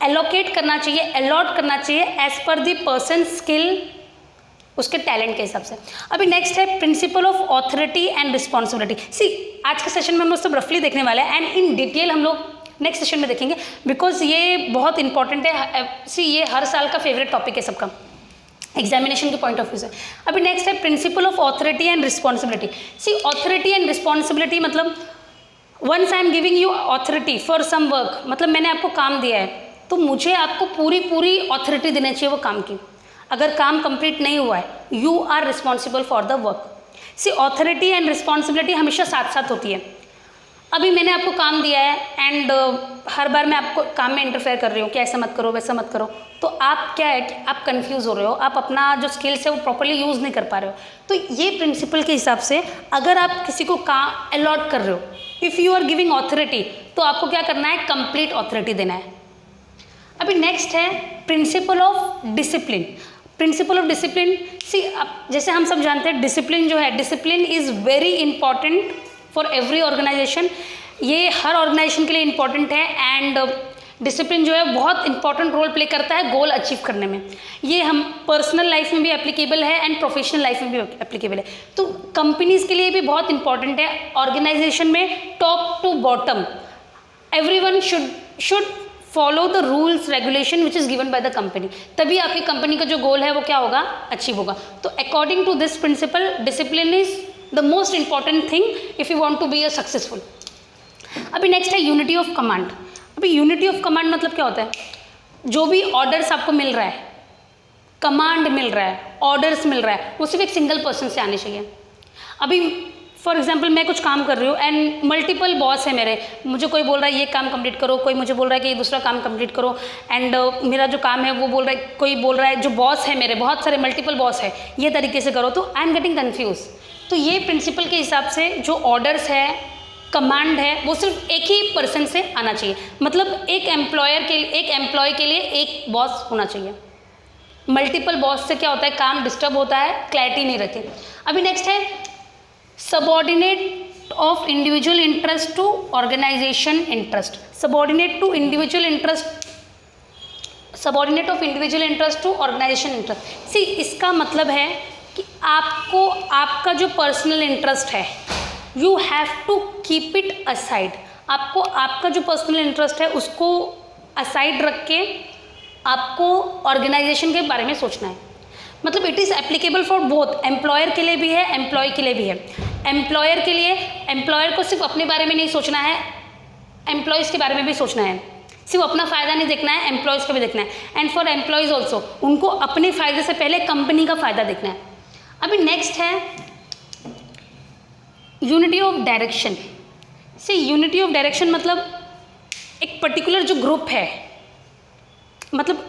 एलोकेट करना चाहिए, अलॉट करना चाहिए as per the person skill, उसके टैलेंट के हिसाब से। अभी नेक्स्ट है principle of authority and responsibility. See आज के सेशन में हम लोग सब रफली देखने वाले हैं एंड इन डिटेल हम लोग नेक्स्ट सेशन में देखेंगे, बिकॉज ये बहुत इंपॉर्टेंट है। सी ये हर साल का फेवरेट टॉपिक है सबका एग्जामिनेशन के पॉइंट ऑफ व्यू से। अभी नेक्स्ट है principle of authority and responsibility. See authority and responsibility मतलब once I am giving you authority for some work, मतलब मैंने आपको काम दिया है तो मुझे आपको पूरी ऑथोरिटी देनी चाहिए वो काम की। अगर काम कंप्लीट नहीं हुआ है, you are responsible for the work. See authority and responsibility हमेशा साथ साथ होती है। अभी मैंने आपको काम दिया है एंड हर बार मैं आपको काम में इंटरफेयर कर रही हूँ कि ऐसा मत करो वैसा मत करो, तो आप क्या है कि आप कंफ्यूज हो रहे हो, आप अपना जो स्किल्स है वो प्रॉपर्ली यूज़ नहीं कर पा रहे हो। तो ये प्रिंसिपल के हिसाब से अगर आप किसी को काम अलॉट कर रहे हो, if you are giving authority, तो आपको क्या करना है, कंप्लीट ऑथोरिटी देना है। अभी नेक्स्ट है principle of discipline. Principle of discipline, see अब जैसे हम सब जानते हैं डिसिप्लिन जो है, discipline is very important for every organisation. ये हर ऑर्गेनाइजेशन के लिए इंपॉर्टेंट है एंड डिसिप्लिन जो है बहुत इंपॉर्टेंट रोल प्ले करता है गोल अचीव करने में। ये हम पर्सनल लाइफ में भी एप्लीकेबल है एंड प्रोफेशनल लाइफ में भी एप्लीकेबल है। तो कंपनीज के लिए भी बहुत इंपॉर्टेंट है। ऑर्गेनाइजेशन में top to bottom everyone should follow the rules regulation which is given by the company, तभी आपकी कंपनी का जो गोल है वो क्या होगा, अचीव होगा। तो according to this principle discipline is the most important thing if you want to be a successful. अभी नेक्स्ट है यूनिटी ऑफ कमांड। अभी यूनिटी ऑफ कमांड मतलब क्या होता है, जो भी ऑर्डर्स आपको मिल रहा है, कमांड मिल रहा है, ऑर्डर्स मिल रहा है, वो सिर्फ एक सिंगल पर्सन से आने चाहिए। अभी फॉर एग्जाम्पल मैं कुछ काम कर रही हूँ एंड मल्टीपल बॉस है मेरे, मुझे कोई बोल रहा है ये काम कंप्लीट करो, कोई मुझे बोल रहा है कि ये दूसरा काम कंप्लीट करो एंड मेरा जो काम है वो बोल रहा है, कोई बोल रहा है, जो बॉस है मेरे बहुत सारे मल्टीपल बॉस है, ये तरीके से करो, तो आई एम गेटिंग कन्फ्यूज। तो ये प्रिंसिपल के हिसाब से जो ऑर्डर्स है, कमांड है, वो सिर्फ एक ही पर्सन से आना चाहिए। मतलब एक एम्प्लॉय के लिए एक बॉस होना चाहिए। मल्टीपल बॉस से क्या होता है, काम डिस्टर्ब होता है, क्लैरिटी नहीं रहती। अभी नेक्स्ट है subordinate of individual interest to organisation interest. Subordinate of individual interest to organisation interest. See इसका मतलब है कि आपको आपका जो पर्सनल इंटरेस्ट है, you have to keep it aside. आपको आपका जो पर्सनल इंटरेस्ट है उसको असाइड रख के आपको ऑर्गेनाइजेशन के बारे में सोचना है। मतलब it is applicable for both, employer के लिए भी है, एम्प्लॉय के लिए भी है। एम्प्लॉयर के लिए, एम्प्लॉयर को सिर्फ अपने बारे में नहीं सोचना है, एम्प्लॉयज़ के बारे में भी सोचना है। सिर्फ अपना फ़ायदा नहीं देखना है, एम्प्लॉयज़ का भी देखना है। एंड फॉर एम्प्लॉयज़ ऑल्सो, उनको अपने फ़ायदे से पहले कंपनी का फ़ायदा देखना है। अभी नेक्स्ट है यूनिटी ऑफ डायरेक्शन। से यूनिटी ऑफ डायरेक्शन मतलब एक पर्टिकुलर जो ग्रुप है, मतलब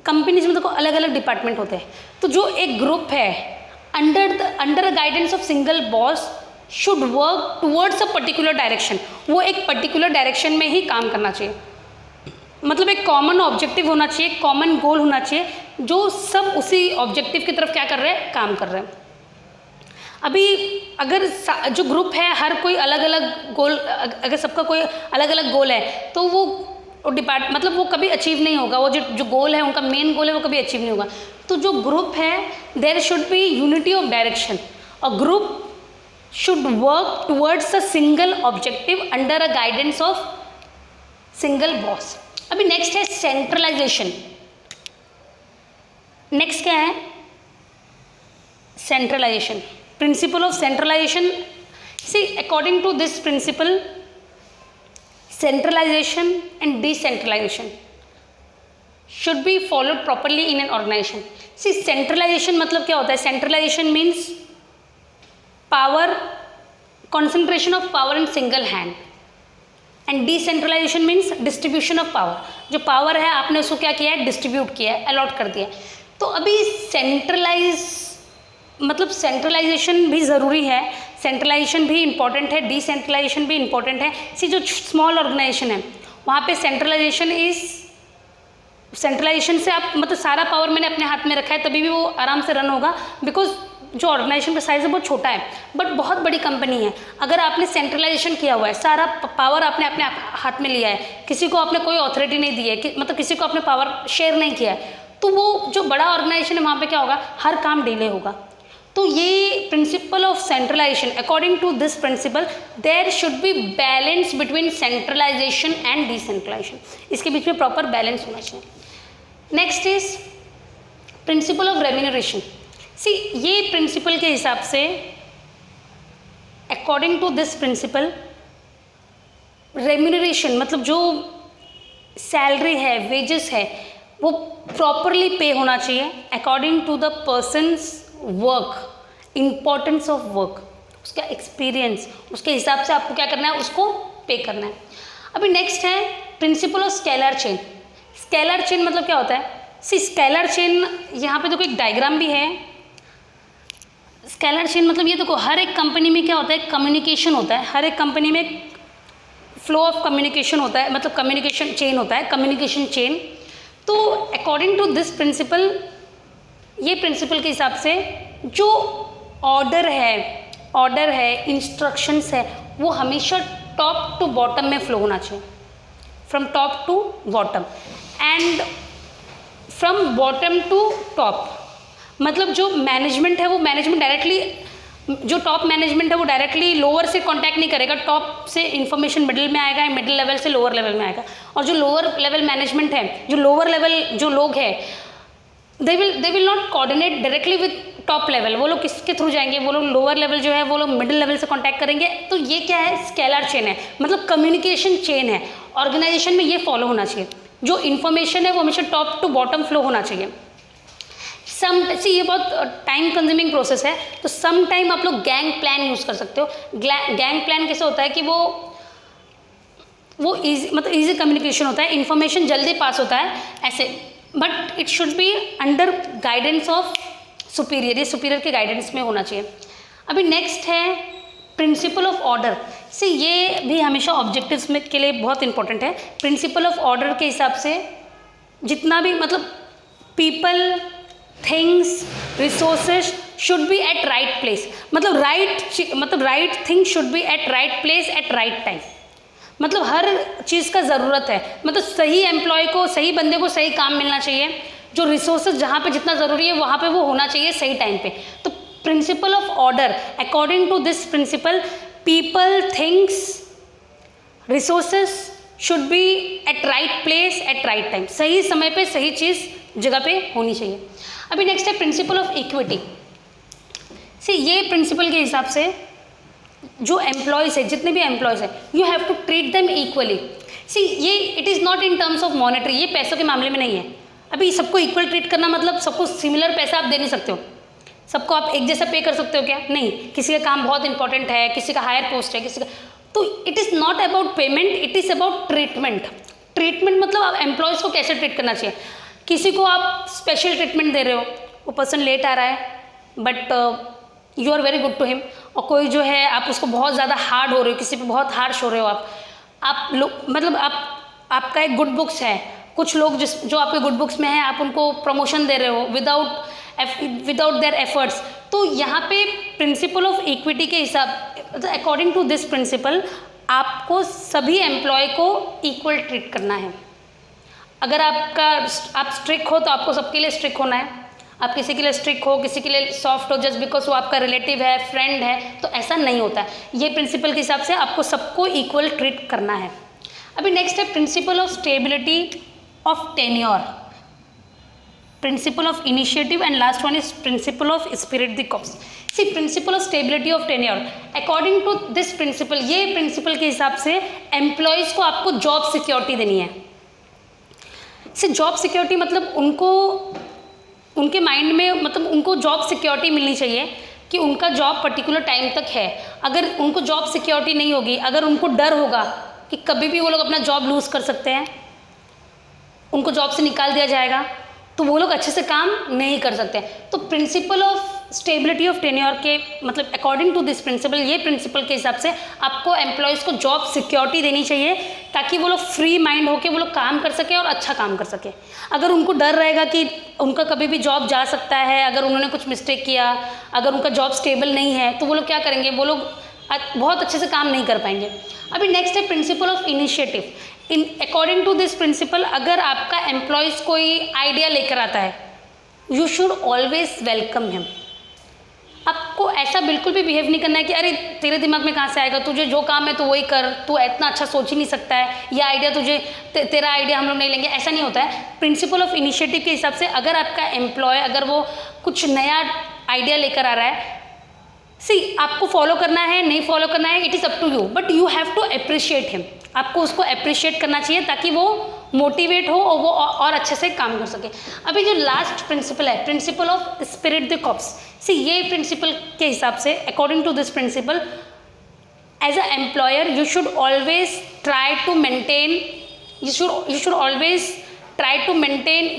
कंपनीज में देखो अलग अलग डिपार्टमेंट होते हैं, तो जो एक ग्रुप है under a guidance of single boss should work towards a particular direction. वो एक पर्टिकुलर डायरेक्शन में ही काम करना चाहिए। मतलब एक कॉमन ऑब्जेक्टिव होना चाहिए, कॉमन गोल होना चाहिए, जो सब उसी ऑब्जेक्टिव की तरफ क्या कर रहे हैं, काम कर रहे हैं। अभी अगर जो ग्रुप है हर कोई अलग अलग गोल, अगर सबका कोई अलग अलग गोल है तो वो मतलब वो कभी अचीव नहीं होगा। वो जो गोल है, उनका मेन गोल है, वो कभी अचीव नहीं होगा। तो जो ग्रुप है there should be unity of direction. A group should work towards a single objective under a guidance of single boss. अभी नेक्स्ट है सेंट्रलाइजेशन। नेक्स्ट क्या है, centralisation. Principle of centralisation, see according to this principle centralization and decentralization should be followed properly in an organization. See centralization मतलब क्या होता है, centralization means power, concentration of power in single hand. And decentralisation means distribution of power, जो power है आपने उसको क्या किया है, डिस्ट्रीब्यूट किया है, अलॉट कर दिया है। तो अभी मतलब सेंट्रलाइजेशन भी ज़रूरी है, सेंट्रलाइजेशन भी इम्पॉर्टेंट है, डिसेंट्रलाइजेशन भी इम्पॉर्टेंट है। सी जो स्मॉल ऑर्गेनाइजेशन है वहाँ पे सेंट्रलाइजेशन से आप मतलब सारा पावर मैंने अपने हाथ में रखा है तभी भी वो आराम से रन होगा, बिकॉज जो ऑर्गेनाइजेशन का साइज़ है बहुत छोटा है। बट बहुत बड़ी कंपनी है, अगर आपने सेंट्रलाइजेशन किया हुआ है, सारा पावर आपने अपने हाथ में लिया है, किसी को आपने कोई अथॉरिटी नहीं दी है, मतलब किसी को आपने पावर शेयर नहीं किया है, तो वो जो बड़ा ऑर्गेनाइजेशन है वहाँ पे क्या होगा, हर काम डिले होगा। तो ये principle of centralisation, according to this principle there should be balance between centralisation and decentralisation, इसके बीच में प्रॉपर बैलेंस होना चाहिए। Next is principle of remuneration. See ये प्रिंसिपल के हिसाब से, according to this principle, remuneration मतलब जो सैलरी है, वेजेस है, वो प्रॉपरली पे होना चाहिए according to the person's work, importance of work, उसका एक्सपीरियंस, उसके हिसाब से आपको क्या करना है, उसको पे करना है। अभी नेक्स्ट है principle of scalar chain. Scalar chain मतलब क्या होता है, सी स्केलर चेन यहाँ पे देखो एक डायग्राम भी है। स्केलर चेन मतलब ये देखो, हर एक कंपनी में क्या होता है, कम्युनिकेशन होता है, हर एक कंपनी में फ्लो ऑफ कम्युनिकेशन होता है, मतलब कम्युनिकेशन चेन होता है, कम्युनिकेशन चेन। तो अकॉर्डिंग टू दिस प्रिंसिपल, ये प्रिंसिपल के हिसाब से जो ऑर्डर है, इंस्ट्रक्शंस है, वो हमेशा टॉप टू बॉटम में फ्लो होना चाहिए, from top to bottom and from bottom to top. मतलब जो मैनेजमेंट है वो मैनेजमेंट डायरेक्टली, जो टॉप मैनेजमेंट है वो डायरेक्टली लोअर से कांटेक्ट नहीं करेगा, टॉप से इन्फॉर्मेशन मिडिल में आएगा, मिडिल लेवल से लोअर लेवल में आएगा। और जो लोअर लेवल मैनेजमेंट है, जो लोअर लेवल जो लोग हैं, they will not coordinate directly with top level. वो लोग किसके थ्रू जाएंगे, वो लोग लोअर लेवल जो है वो लोग मिडिल लेवल से कांटेक्ट करेंगे। तो ये क्या है, स्केलर चेन है, मतलब कम्युनिकेशन चेन है। ऑर्गेनाइजेशन में ये फॉलो होना चाहिए, जो इन्फॉर्मेशन है वो हमेशा टॉप टू बॉटम फ्लो होना चाहिए। ये बहुत टाइम कंज्यूमिंग प्रोसेस है, तो सम टाइम आप लोग गैंग प्लान यूज़ कर सकते हो। गैंग प्लान कैसे होता है कि वो ईजी, मतलब ईजी कम्युनिकेशन होता है, इन्फॉर्मेशन जल्दी पास होता है ऐसे, but it should be under guidance of superior, ये सुपीरियर के गाइडेंस में होना चाहिए। अभी नेक्स्ट है प्रिंसिपल ऑफ ऑर्डर। से ये भी हमेशा ऑब्जेक्टिव्स में के लिए बहुत इंपॉर्टेंट है। प्रिंसिपल ऑफ ऑर्डर के हिसाब से जितना भी मतलब people, things, resources should be at right place, मतलब right thing should be at right place at right time. मतलब हर चीज़ का ज़रूरत है, मतलब सही एम्प्लॉय को, सही बंदे को सही काम मिलना चाहिए। जो रिसोर्सेज जहाँ पे जितना ज़रूरी है वहाँ पे वो होना चाहिए सही टाइम पे। तो principle of order, according to this principle, people, things, resources should be at right place at right time, सही समय पे सही चीज़ जगह पे होनी चाहिए। अभी नेक्स्ट है प्रिंसिपल ऑफ इक्विटी। सी ये प्रिंसिपल के हिसाब से जो एम्प्लॉयज़ है, जितने भी एम्प्लॉयज़ हैं, you have to treat them equally. See ये it is not in terms of monetary, ये पैसों के मामले में नहीं है। अभी सबको इक्वल ट्रीट करना मतलब सबको सिमिलर पैसा आप दे नहीं सकते हो, सबको आप एक जैसा पे कर सकते हो क्या, नहीं। किसी का काम बहुत इंपॉर्टेंट है, किसी का हायर पोस्ट है, किसी का, तो it is not about payment, it is about treatment. Treatment मतलब आप एम्प्लॉयज़ को कैसे ट्रीट करना चाहिए। किसी को आप स्पेशल ट्रीटमेंट दे रहे हो, वो पर्सन लेट आ रहा है but you are very good to him, और कोई जो है आप उसको बहुत ज़्यादा हार्ड हो रहे हो, किसी पे बहुत हार्श हो रहे हो आप लोग, मतलब आपका एक गुड बुक्स है, कुछ लोग जो आपके गुड बुक्स में है आप उनको प्रमोशन दे रहे हो विदाउट देयर एफर्ट्स। तो यहाँ पे प्रिंसिपल ऑफ इक्विटी के हिसाब, अकॉर्डिंग टू दिस प्रिंसिपल, आपको सभी एम्प्लॉय को इक्वल ट्रीट करना है। अगर आप स्ट्रिक्ट हो तो आपको सबके लिए स्ट्रिक्ट होना है, आप किसी के लिए स्ट्रिक्ट हो, किसी के लिए सॉफ्ट हो जस्ट बिकॉज वो आपका रिलेटिव है, फ्रेंड है, तो ऐसा नहीं होता है। ये प्रिंसिपल के हिसाब से आपको सबको इक्वल ट्रीट करना है। अभी नेक्स्ट है principle of stability of tenure, principle of initiative, and last one is principle of spirit de corps. See principle of stability of tenure, according to this principle, ये प्रिंसिपल के हिसाब से employees को आपको जॉब सिक्योरिटी देनी है। सी job security मतलब उनके माइंड में, मतलब उनको जॉब सिक्योरिटी मिलनी चाहिए कि उनका जॉब पर्टिकुलर टाइम तक है। अगर उनको जॉब सिक्योरिटी नहीं होगी, अगर उनको डर होगा कि कभी भी वो लोग अपना जॉब लूज़ कर सकते हैं, उनको जॉब से निकाल दिया जाएगा, तो वो लोग अच्छे से काम नहीं कर सकते। तो principle of stability of tenure के मतलब अकॉर्डिंग टू दिस प्रिंसिपल, ये प्रिंसिपल के हिसाब से आपको एम्प्लॉयज़ को जॉब सिक्योरिटी देनी चाहिए ताकि वो लोग फ्री माइंड होकर वो लोग काम कर सके और अच्छा काम कर सके। अगर उनको डर रहेगा कि उनका कभी भी जॉब जा सकता है, अगर उन्होंने कुछ मिस्टेक किया, अगर उनका जॉब स्टेबल नहीं है, तो वो लोग क्या करेंगे, वो लोग बहुत अच्छे से काम नहीं कर पाएंगे। अभी नेक्स्ट है principle of initiative. In according to this principle, अगर आपका एम्प्लॉयज़ कोई आइडिया लेकर आता है, you should always welcome him. आपको ऐसा बिल्कुल भी बिहेव नहीं करना है कि अरे तेरे दिमाग में कहाँ से आएगा, तुझे जो काम है तो वही कर, तू इतना अच्छा सोच ही नहीं सकता है, यह आइडिया तुझे तेरा आइडिया हम लोग नहीं लेंगे, ऐसा नहीं होता है। प्रिंसिपल ऑफ इनिशिएटिव के हिसाब से अगर आपका एम्प्लॉय अगर वो कुछ नया आइडिया लेकर आ रहा है, आपको फॉलो करना है नहीं फॉलो करना है, it is up to you, but you have to appreciate him. आपको उसको अप्रिशिएट करना चाहिए ताकि वो मोटिवेट हो और वो और अच्छे से काम कर सके। अभी जो लास्ट प्रिंसिपल है, principle of spirit de corps, ये प्रिंसिपल के हिसाब से according to this principle, as a employer you should always try to maintain, you should always try to maintain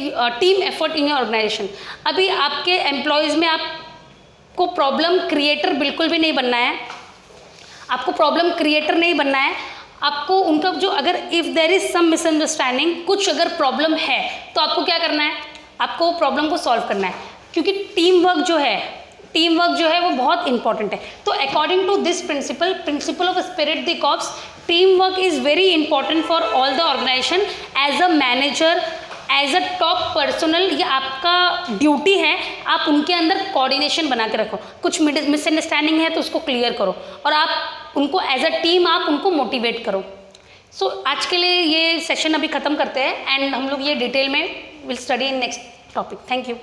team effort in your organisation. अभी आपके employees में आपको problem creator बिल्कुल भी नहीं बनना है, आपको प्रॉब्लम क्रिएटर नहीं बनना है। आपको उनका जो अगर if there is some misunderstanding, कुछ अगर प्रॉब्लम है तो आपको क्या करना है, आपको प्रॉब्लम को सॉल्व करना है, क्योंकि टीम वर्क जो है वो बहुत इंपॉर्टेंट है। तो according to this principle of spirit de corps, team work is very important for all the organisation. As a manager, as a top personal, ये आपका ड्यूटी है, आप उनके अंदर कोऑर्डिनेशन बना के रखो। कुछ मिसअंडरस्टैंडिंग है तो उसको क्लियर करो और आप उनको एज अ टीम आप उनको मोटिवेट करो। आज के लिए ये सेशन अभी ख़त्म करते हैं एंड हम लोग ये डिटेल में will study in next topic. Thank you.